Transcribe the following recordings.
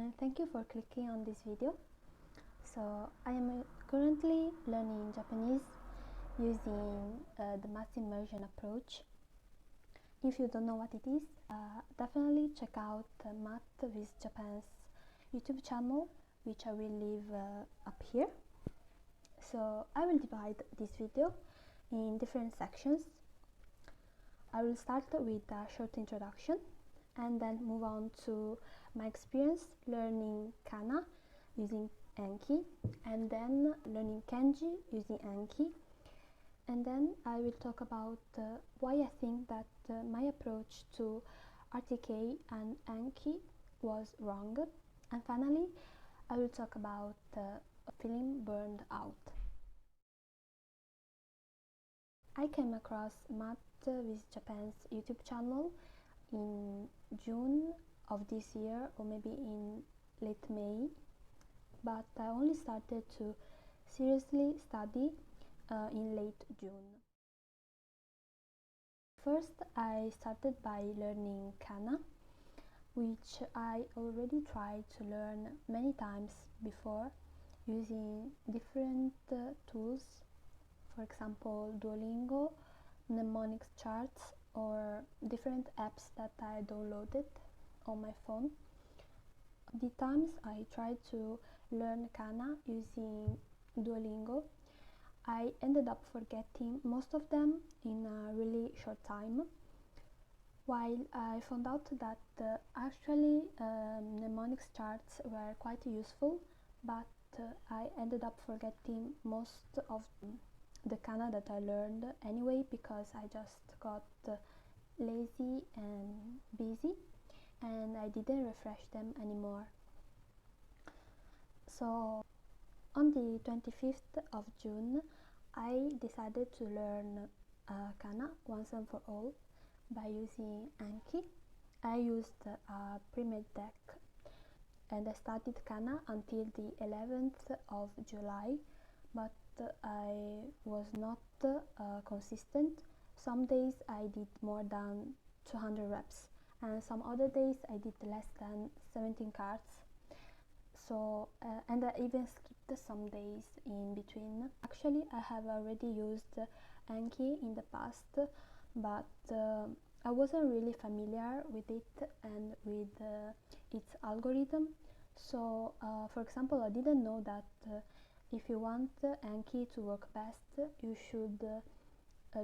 and thank you for clicking on this video. So I am currently learning Japanese using the mass immersion approach. If you don't know what it is, definitely check out Math with Japan's YouTube channel, which I will leave up here. So I will divide this video in different sections. I will start with a short introduction and then move on to my experience learning Kana using Anki, and then learning Kanji using Anki, and then I will talk about why I think that my approach to RTK and Anki was wrong, and finally I will talk about feeling burned out. I came across Math with Japan's YouTube channel in June of this year, or maybe in late May, but I only started to seriously study in late June. First, I started by learning Kana, which I already tried to learn many times before using different tools, for example Duolingo, mnemonics charts, or different apps that I downloaded on my phone. The times I tried to learn Kana using Duolingo, I ended up forgetting most of them in a really short time, while I found out that actually mnemonics charts were quite useful, but I ended up forgetting most of the Kana that I learned anyway, because I just got lazy and busy and I didn't refresh them anymore. So on the 25th of June, I decided to learn Kana once and for all by using Anki. I used a pre-made deck and I studied Kana until the 11th of July, but I was not consistent. Some days I did more than 200 reps, and some other days I did less than 17 cards. So and I even skipped some days in between. Actually, I have already used Anki in the past, but I wasn't really familiar with it and with its algorithm. So for example, I didn't know that if you want Anki to work best, you should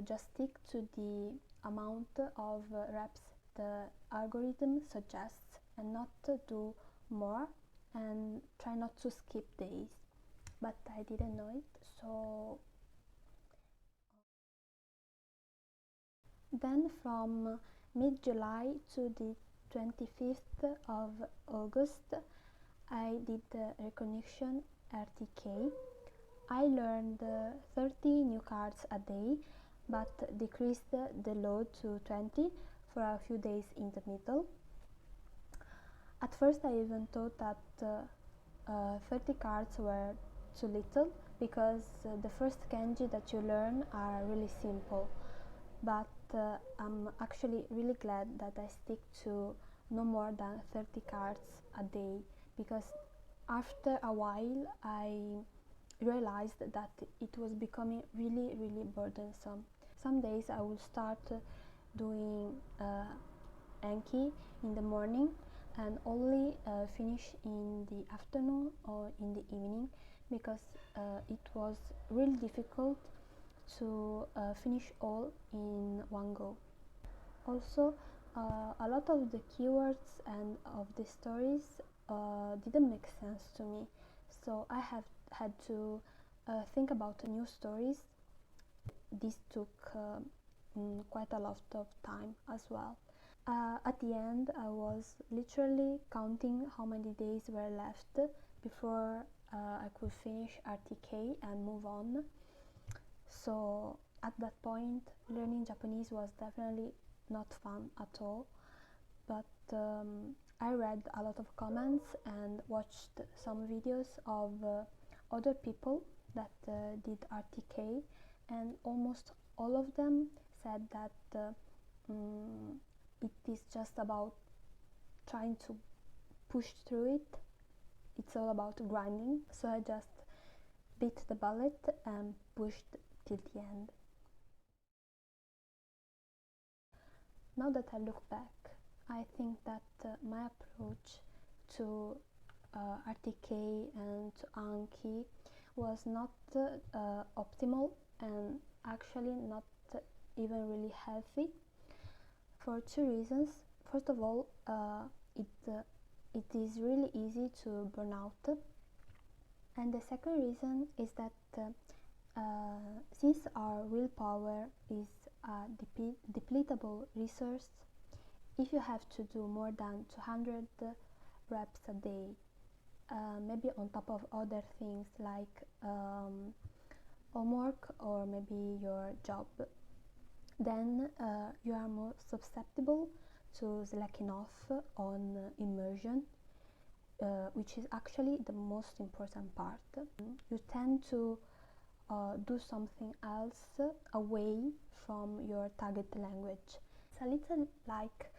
just stick to the amount of reps the algorithm suggests and not do more, and try not to skip days. But I didn't know it, so then from mid-July to the 25th of August, I did the recognition RTK. I learned 30 new cards a day, but decreased the load to 20 for a few days in the middle. At first I even thought that 30 cards were too little, because the first kanji that you learn are really simple, but I'm actually really glad that I stick to no more than 30 cards a day, because after a while I realized that it was becoming really burdensome. Some days I will start doing Anki in the morning and only finish in the afternoon or in the evening, because it was really difficult to finish all in one go. Also, a lot of the keywords and of the stories didn't make sense to me, so I have had to think about new stories. This took quite a lot of time as well. At the end, I was literally counting how many days were left before I could finish RTK and move on. So at that point, learning Japanese was definitely not fun at all, but I read a lot of comments and watched some videos of other people that did RTK, and almost all of them said that it is just about trying to push through it it's all about grinding, so I just bit the bullet and pushed till the end. Now that I look back, I think that my approach to RTK and to Anki was not optimal, and actually not even really healthy, for two reasons. First of all, it is really easy to burn out, and the second reason is that since our willpower is a depletable resource, if you have to do more than 200 reps a day, maybe on top of other things like homework or maybe your job, then you are more susceptible to slacking off on immersion, which is actually the most important part. You tend to do something else away from your target language. It's a little like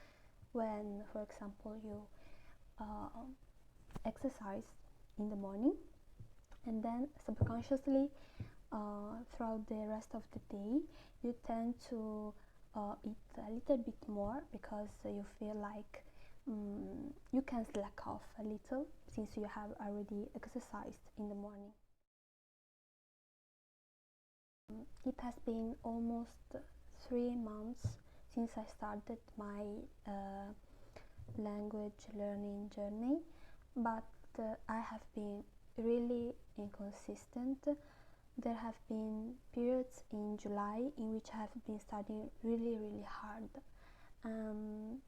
when, for example, you exercise in the morning, and then subconsciously throughout the rest of the day you tend to eat a little bit more, because you feel like you can slack off a little since you have already exercised in the morning. It has been almost 3 months since I started my language learning journey, but I have been really inconsistent. There have been periods in July in which I have been studying really hard,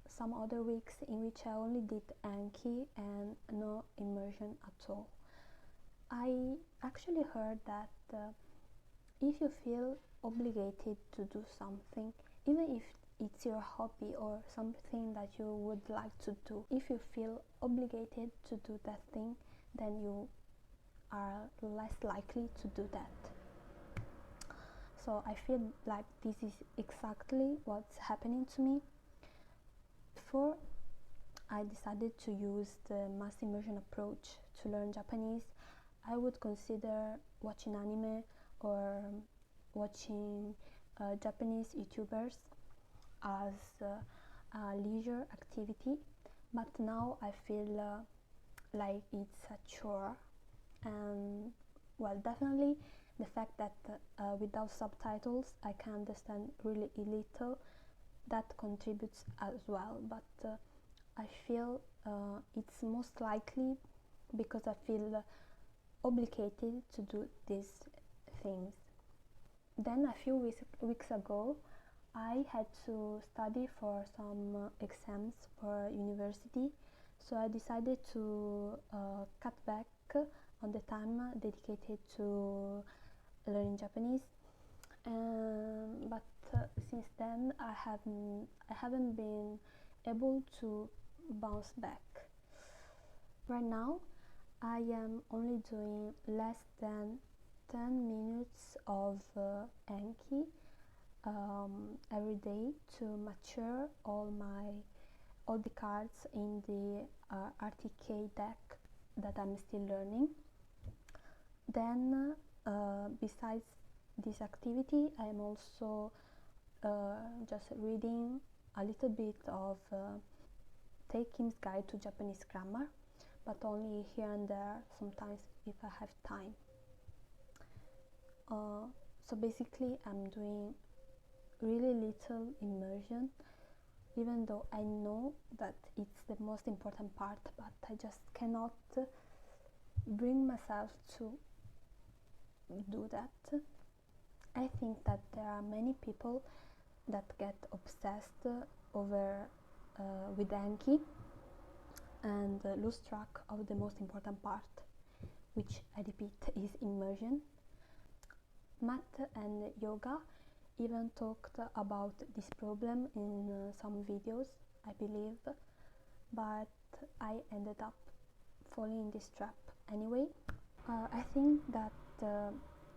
some other weeks in which I only did Anki and no immersion at all. I actually heard that if you feel obligated to do something, even if it's your hobby or something that you would like to do, if you feel obligated to do that thing, then you are less likely to do that. So I feel like this is exactly what's happening to me. Before I decided to use the mass immersion approach to learn Japanese, I would consider watching anime or watching Japanese YouTubers as a leisure activity, but now I feel like it's a chore. And well, definitely the fact that without subtitles I can understand really little, that contributes as well, but I feel it's most likely because I feel obligated to do these things. Then a few weeks ago I had to study for some exams for university, so I decided to cut back on the time dedicated to learning Japanese, but since then I haven't been able to bounce back. Right now I am only doing less than 10 minutes of Anki every day to mature all the cards in the RTK deck that I'm still learning. Then besides this activity, I'm also just reading a little bit of Takim's Guide to Japanese Grammar, but only here and there, sometimes if I have time. So basically I'm doing really little immersion, even though I know that it's the most important part, but I just cannot bring myself to do that. I think that there are many people that get obsessed over with Anki and lose track of the most important part, which I repeat is immersion. Matt and Yoga even talked about this problem in some videos, I believe, but I ended up falling in this trap anyway. I think that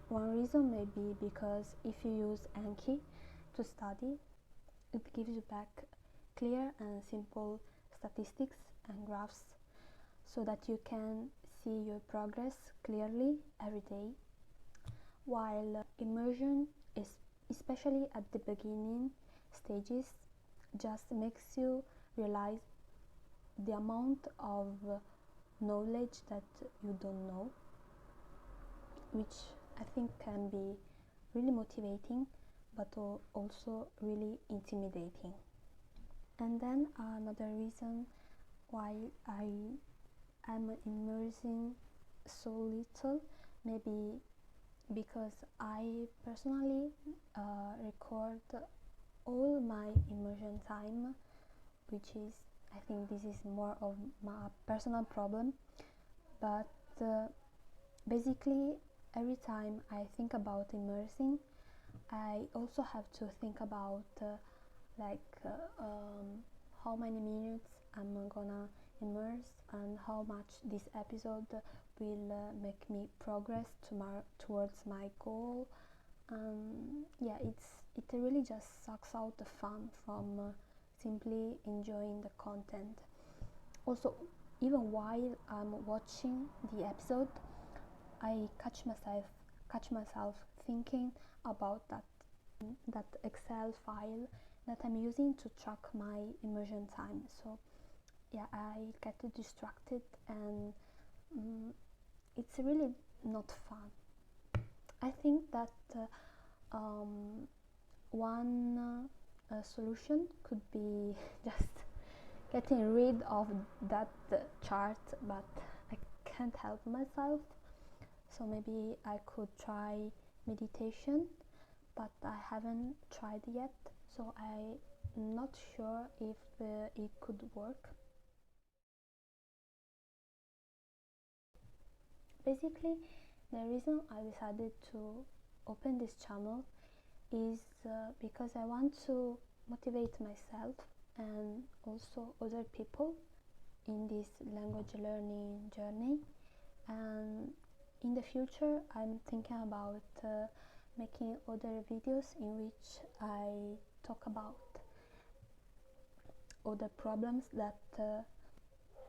one reason may be because if you use Anki to study, it gives you back clear and simple statistics and graphs so that you can see your progress clearly every day, while immersion is, especially at the beginning stages, just makes you realize the amount of knowledge that you don't know, which I think can be really motivating but also really intimidating. And then another reason why I am immersing so little, maybe because I personally record all my immersion time, which is, I think this is more of my personal problem, but basically every time I think about immersing, I also have to think about how many minutes I'm gonna immerse and how much this episode will make me progress towards my goal. It really just sucks out the fun from simply enjoying the content. Also, even while I'm watching the episode, I catch myself thinking about that Excel file that I'm using to track my immersion time. So yeah, I get distracted, and it's really not fun. I think that one solution could be just getting rid of that chart, but I can't help myself. So maybe I could try meditation, but I haven't tried yet, so I'm not sure if it could work. Basically, the reason I decided to open this channel is because I want to motivate myself and also other people in this language learning journey. And in the future, I'm thinking about making other videos in which I talk about other problems that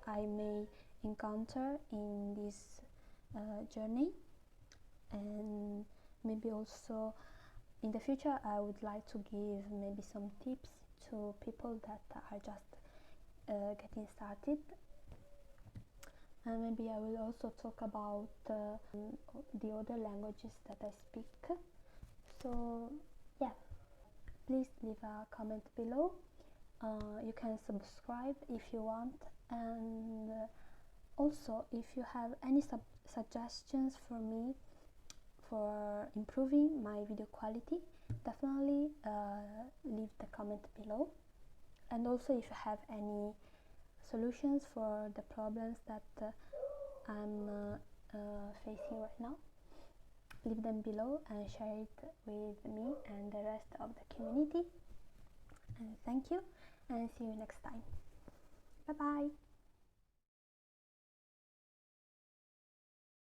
I may encounter in this journey, and maybe also in the future I would like to give maybe some tips to people that are just getting started, and maybe I will also talk about the other languages that I speak. So yeah, please leave a comment below. You can subscribe if you want, and also if you have any suggestions for me for improving my video quality, definitely leave the comment below. And also if you have any solutions for the problems that I'm facing right now, leave them below and share it with me and the rest of the community. And thank you, and see you next time. Bye bye.